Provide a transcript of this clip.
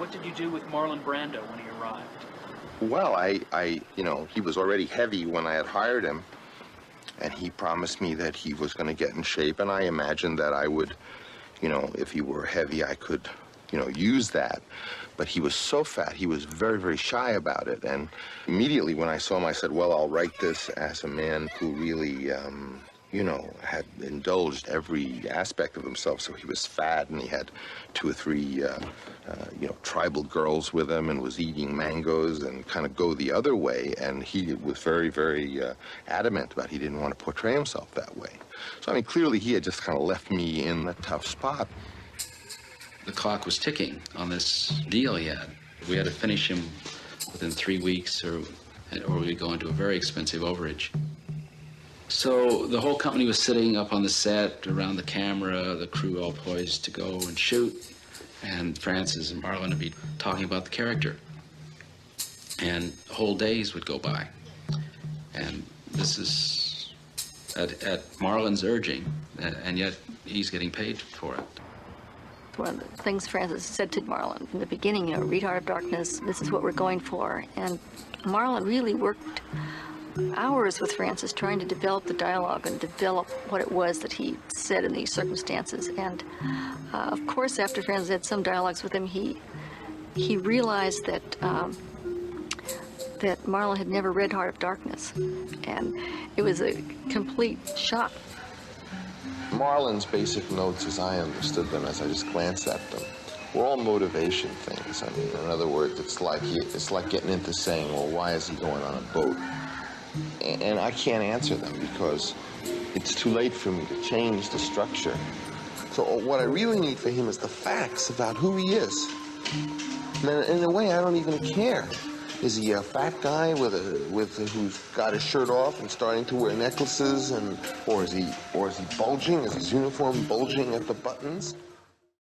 what did you do with Marlon Brando when he arrived? Well, he was already heavy when I had hired him, and he promised me that he was going to get in shape, and I imagined that I would, if he were heavy, I could, use that. But he was so fat, he was very, very shy about it, and immediately when I saw him, I said, well, I'll write this as a man who really, had indulged every aspect of himself. So he was fat, and he had 2 or 3, tribal girls with him, and was eating mangoes and kind of go the other way. And he was very, very adamant about he didn't want to portray himself that way. So, I mean, clearly he had just kind of left me in a tough spot. The clock was ticking on this deal he had. We had to finish him within 3 weeks, or we'd go into a very expensive overage. So the whole company was sitting up on the set, around the camera, the crew all poised to go and shoot, and Francis and Marlon would be talking about the character. And whole days would go by. And this is at Marlon's urging, and yet he's getting paid for it. One of the things Francis said to Marlon from the beginning, read Heart of Darkness, this is what we're going for. And Marlon really worked hours with Francis trying to develop the dialogue and develop what it was that he said in these circumstances. And of course, after Francis had some dialogues with him, he realized that that Marlon had never read Heart of Darkness, and it was a complete shock. Marlon's basic notes, as I understood them, as I just glanced at them, were all motivation things. I mean, in other words, it's like getting into saying, well, why is he going on a boat? And I can't answer them because it's too late for me to change the structure. So what I really need for him is the facts about who he is. And in a way, I don't even care. Is he a fat guy who's got his shirt off and starting to wear necklaces, or is he bulging? Is his uniform bulging at the buttons?